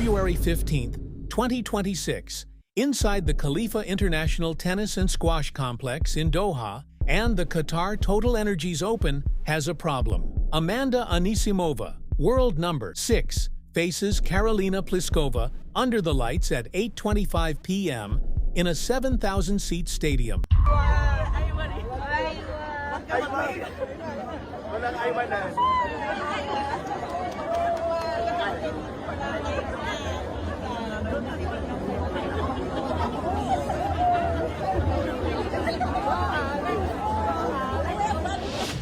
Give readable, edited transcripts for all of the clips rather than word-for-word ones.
February 15, 2026, inside the Khalifa International Tennis and Squash Complex in Doha, and the Qatar Total Energies Open has a problem. Amanda Anisimova, world number 6, faces Karolina Pliskova under the lights at 8:25 p.m. in a 7,000-seat stadium.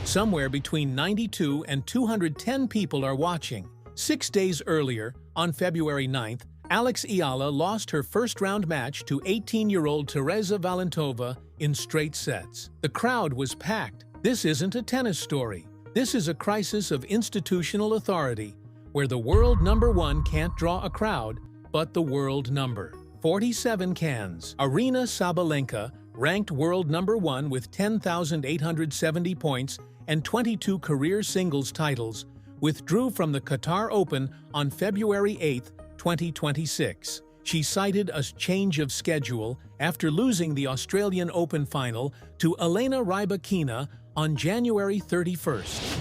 Somewhere between 92 and 210 people are watching. 6 days earlier, on February 9th, Alex Eala lost her first-round match to 18-year-old Teresa Valentova in straight sets. The crowd was packed. This isn't a tennis story. This is a crisis of institutional authority, where the world number 1 can't draw a crowd, but the world number 47 cans. Aryna Sabalenka, ranked world number 1 with 10,870 points and 22 career singles titles, withdrew from the Qatar Open on February 8, 2026. She cited a change of schedule after losing the Australian Open final to Elena Rybakina on January 31st.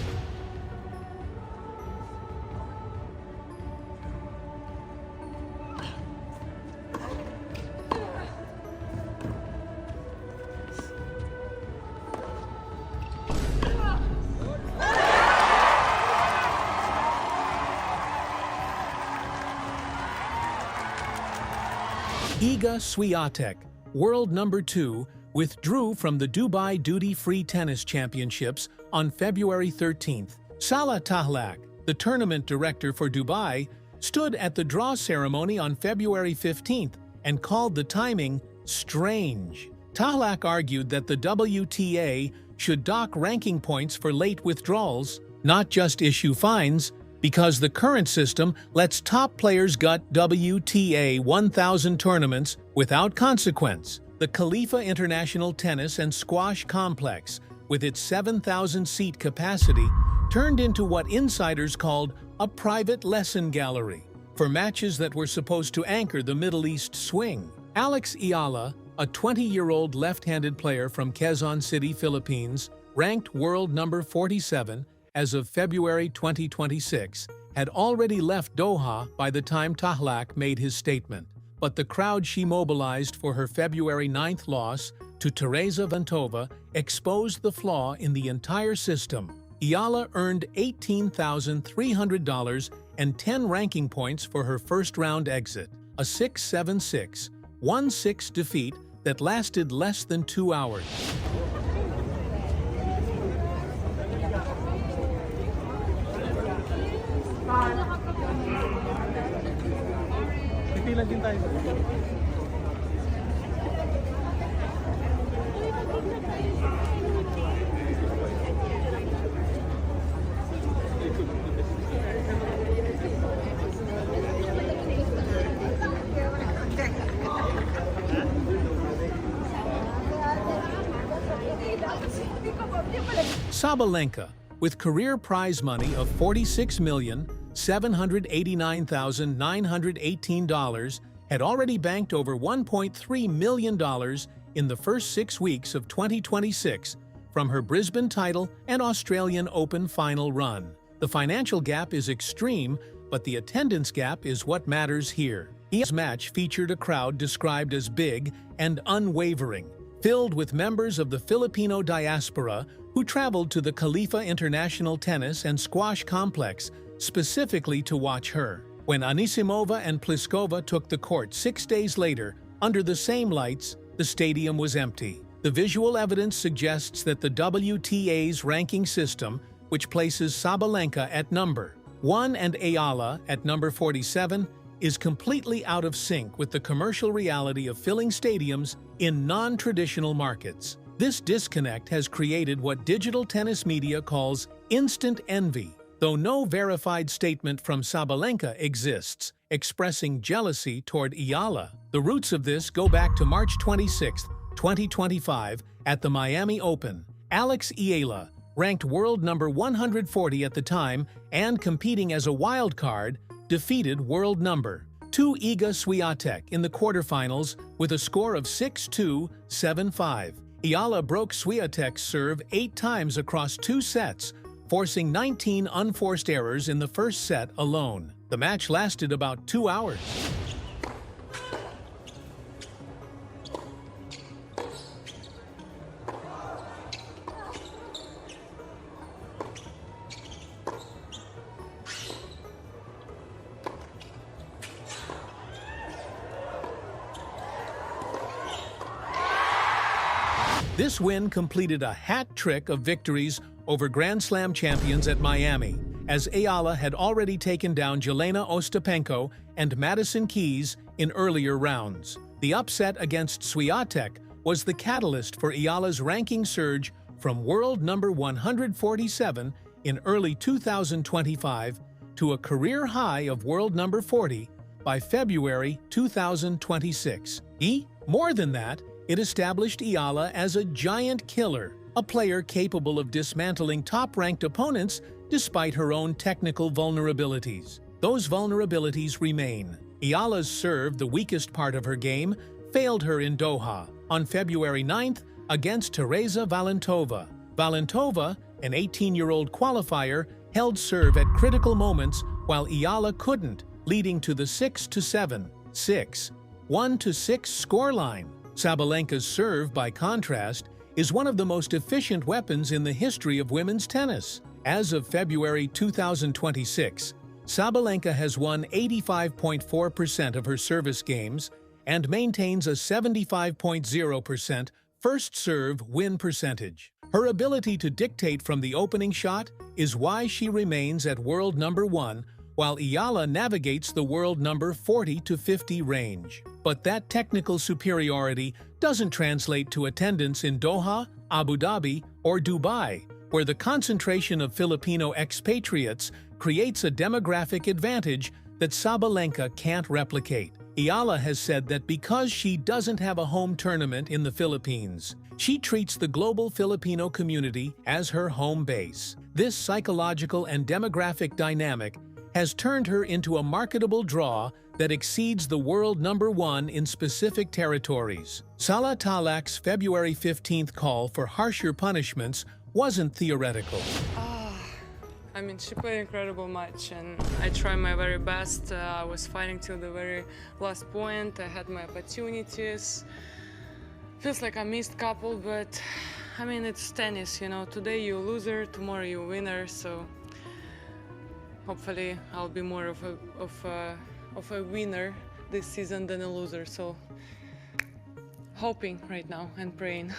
Iga Swiatek, world number 2, withdrew from the Dubai Duty-Free Tennis Championships on February 13th. Salah Tahlak, the tournament director for Dubai, stood at the draw ceremony on February 15th and called the timing strange. Tahlak argued that the WTA should dock ranking points for late withdrawals, not just issue fines, because the current system lets top players gut WTA 1000 tournaments without consequence. The Khalifa International Tennis and Squash Complex, with its 7,000-seat capacity, turned into what insiders called a private lesson gallery for matches that were supposed to anchor the Middle East swing. Alex Eala, a 20-year-old left-handed player from Quezon City, Philippines, ranked world number 47, as of February 2026, had already left Doha by the time Tahlak made his statement. But the crowd she mobilized for her February 9th loss to Teresa Valentova exposed the flaw in the entire system. Eala earned $18,300 and 10 ranking points for her first-round exit, a 6-7-6, 1-6 defeat that lasted less than 2 hours. Sabalenka, with career prize money of $46,789,918, had already banked over $1.3 million in the first 6 weeks of 2026 from her Brisbane title and Australian Open final run. The financial gap is extreme, but the attendance gap is what matters here. Each match featured a crowd described as big and unwavering, filled with members of the Filipino diaspora who traveled to the Khalifa International Tennis and Squash Complex specifically to watch her. When Anisimova and Pliskova took the court 6 days later, under the same lights, the stadium was empty. The visual evidence suggests that the WTA's ranking system, which places Sabalenka at number 1 and Eala at number 47, is completely out of sync with the commercial reality of filling stadiums in non-traditional markets. This disconnect has created what digital tennis media calls instant envy, though no verified statement from Sabalenka exists expressing jealousy toward Eala. The roots of this go back to March 26, 2025, at the Miami Open. Alex Eala, ranked world number 140 at the time and competing as a wild card, defeated world number 2 to Iga Swiatek in the quarterfinals with a score of 6-2, 7-5. Eala broke Swiatek's serve 8 times across 2 sets, forcing 19 unforced errors in the first set alone. The match lasted about 2 hours. This win completed a hat trick of victories over Grand Slam champions at Miami, as Eala had already taken down Jelena Ostapenko and Madison Keys in earlier rounds. The upset against Swiatek was the catalyst for Eala's ranking surge from world number 147 in early 2025 to a career high of world number 40 by February 2026. More than that, it established Eala as a giant killer, a player capable of dismantling top-ranked opponents despite her own technical vulnerabilities. Those vulnerabilities remain. Eala's serve, the weakest part of her game, failed her in Doha on February 9th against Tereza Valentova. Valentova, an 18-year-old qualifier, held serve at critical moments while Eala couldn't, leading to the 6-7, 6, 1-6 scoreline. Sabalenka's serve, by contrast, is one of the most efficient weapons in the history of women's tennis. As of February 2026, Sabalenka has won 85.4% of her service games and maintains a 75.0% first serve win percentage. Her ability to dictate from the opening shot is why she remains at world number 1, while Eala navigates the world number 40 to 50 range. But that technical superiority doesn't translate to attendance in Doha, Abu Dhabi, or Dubai, where the concentration of Filipino expatriates creates a demographic advantage that Sabalenka can't replicate. Eala has said that because she doesn't have a home tournament in the Philippines, she treats the global Filipino community as her home base. This psychological and demographic dynamic has turned her into a marketable draw that exceeds the world number 1 in specific territories. Salah Tahlak's February 15th call for harsher punishments wasn't theoretical. I mean, she played an incredible match, and I tried my very best. I was fighting till the very last point. I had my opportunities. Feels like I missed a couple, but I mean, it's tennis, you know. Today you're a loser, tomorrow you're a winner, so hopefully I'll be more of a winner this season than a loser. So hoping right now and praying.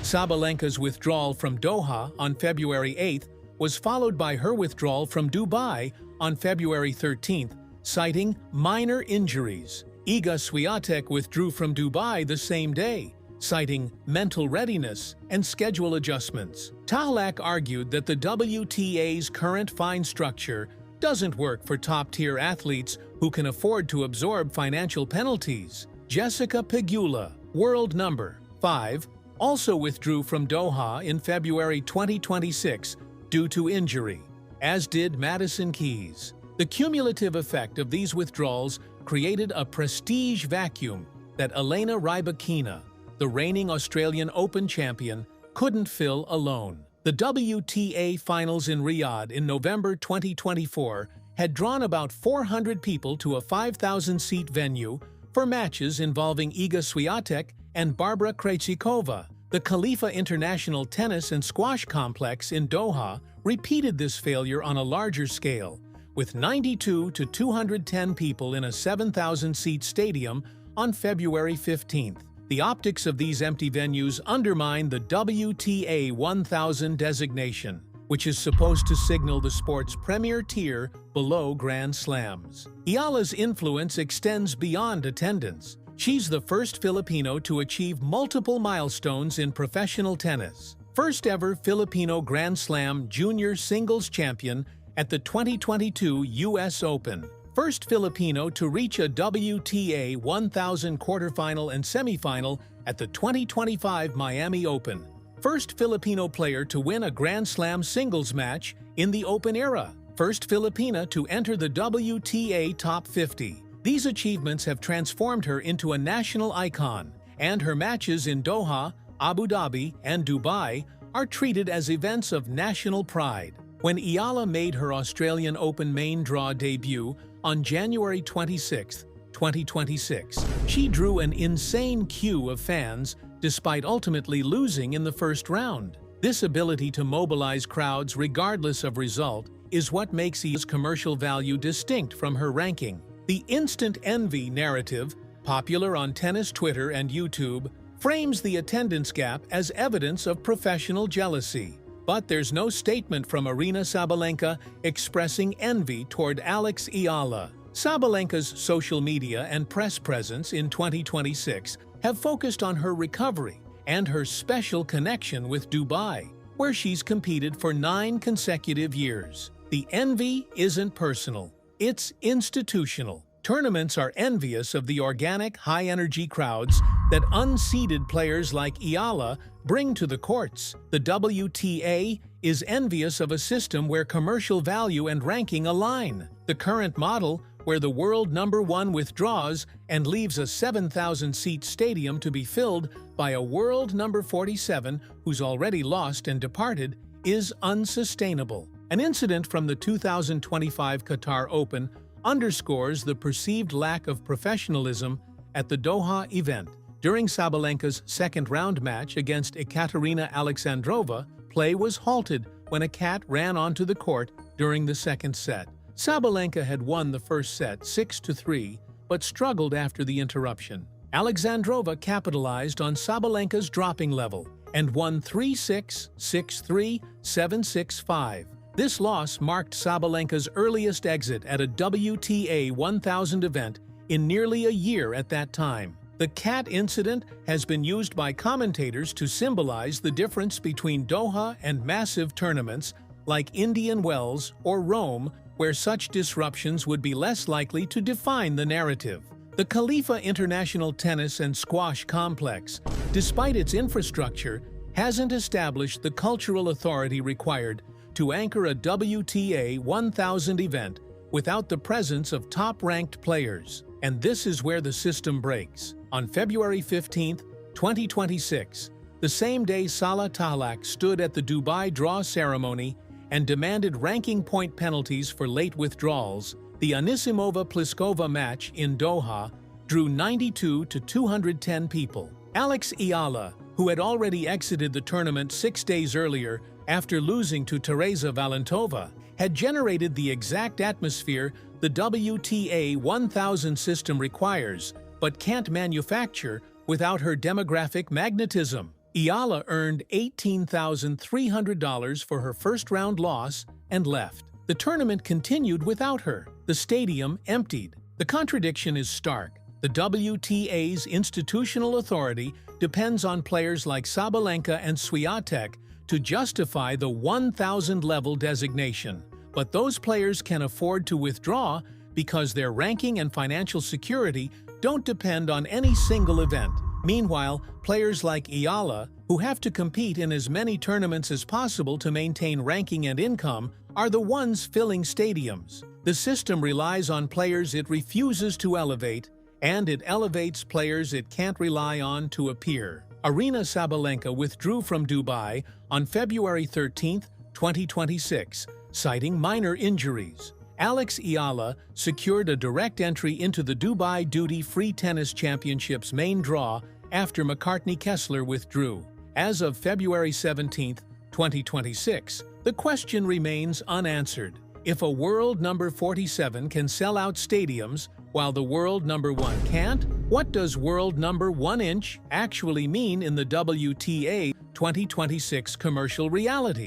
Sabalenka's withdrawal from Doha on February 8th was followed by her withdrawal from Dubai on February 13th, citing minor injuries. Iga Swiatek withdrew from Dubai the same day, citing mental readiness and schedule adjustments. Tahlak argued that the WTA's current fine structure doesn't work for top-tier athletes who can afford to absorb financial penalties. Jessica Pegula, world number 5, also withdrew from Doha in February 2026 due to injury, as did Madison Keys. The cumulative effect of these withdrawals created a prestige vacuum that Elena Rybakina, the reigning Australian Open champion, couldn't fill alone. The WTA Finals in Riyadh in November 2024 had drawn about 400 people to a 5,000-seat venue for matches involving Iga Swiatek and Barbara Krejcikova. The Khalifa International Tennis and Squash Complex in Doha repeated this failure on a larger scale, with 92 to 210 people in a 7,000-seat stadium on February 15th. The optics of these empty venues undermine the WTA 1000 designation, which is supposed to signal the sport's premier tier below Grand Slams. Eala's influence extends beyond attendance. She's the first Filipino to achieve multiple milestones in professional tennis. First ever Filipino Grand Slam junior singles champion at the 2022 U.S. Open. First Filipino to reach a WTA 1000 quarterfinal and semifinal at the 2025 Miami Open. First Filipino player to win a Grand Slam singles match in the Open era. first Filipina to enter the WTA Top 50. These achievements have transformed her into a national icon, and her matches in Doha, Abu Dhabi, and Dubai are treated as events of national pride. When Eala made her Australian Open main draw debut on January 26, 2026, she drew an insane queue of fans despite ultimately losing in the first round. This ability to mobilize crowds regardless of result is what makes Eala's commercial value distinct from her ranking. The instant envy narrative, popular on tennis Twitter and YouTube, frames the attendance gap as evidence of professional jealousy. But there's no statement from Aryna Sabalenka expressing envy toward Alex Eala. Sabalenka's social media and press presence in 2026 have focused on her recovery and her special connection with Dubai, where she's competed for 9 consecutive years. The envy isn't personal, it's institutional. Tournaments are envious of the organic, high-energy crowds that unseeded players like Eala bring to the courts. The WTA is envious of a system where commercial value and ranking align. The current model, where the world #1 withdraws and leaves a 7,000-seat stadium to be filled by a world #47 who's already lost and departed, is unsustainable. An incident from the 2025 Qatar Open underscores the perceived lack of professionalism at the Doha event. During Sabalenka's second-round match against Ekaterina Alexandrova, play was halted when a cat ran onto the court during the second set. Sabalenka had won the first set 6-3, but struggled after the interruption. Alexandrova capitalized on Sabalenka's dropping level and won 3-6, 6-3, 7-6-5. This loss marked Sabalenka's earliest exit at a WTA 1000 event in nearly a year at that time. The cat incident has been used by commentators to symbolize the difference between Doha and massive tournaments like Indian Wells or Rome, where such disruptions would be less likely to define the narrative. The Khalifa International Tennis and Squash Complex, despite its infrastructure, hasn't established the cultural authority required to anchor a WTA 1000 event without the presence of top-ranked players. And this is where the system breaks. On February 15, 2026, the same day Salah Tahlak stood at the Dubai draw ceremony and demanded ranking point penalties for late withdrawals, the Anisimova-Pliskova match in Doha drew 92 to 210 people. Alex Eala, who had already exited the tournament 6 days earlier after losing to Teresa Valentova, had generated the exact atmosphere the WTA 1000 system requires, but can't manufacture without her demographic magnetism. Eala earned $18,300 for her first-round loss and left. The tournament continued without her. The stadium emptied. The contradiction is stark. The WTA's institutional authority depends on players like Sabalenka and Swiatek to justify the 1,000-level designation. But those players can afford to withdraw because their ranking and financial security don't depend on any single event. Meanwhile, players like Eala, who have to compete in as many tournaments as possible to maintain ranking and income, are the ones filling stadiums. The system relies on players it refuses to elevate, and it elevates players it can't rely on to appear. Aryna Sabalenka withdrew from Dubai on February 13, 2026, citing minor injuries. Alex Eala secured a direct entry into the Dubai Duty-Free Tennis Championships main draw after McCartney Kessler withdrew. As of February 17, 2026, the question remains unanswered. If a world number 47 can sell out stadiums while the world number 1 can't, what does world number 1 inch actually mean in the WTA 2026 commercial reality?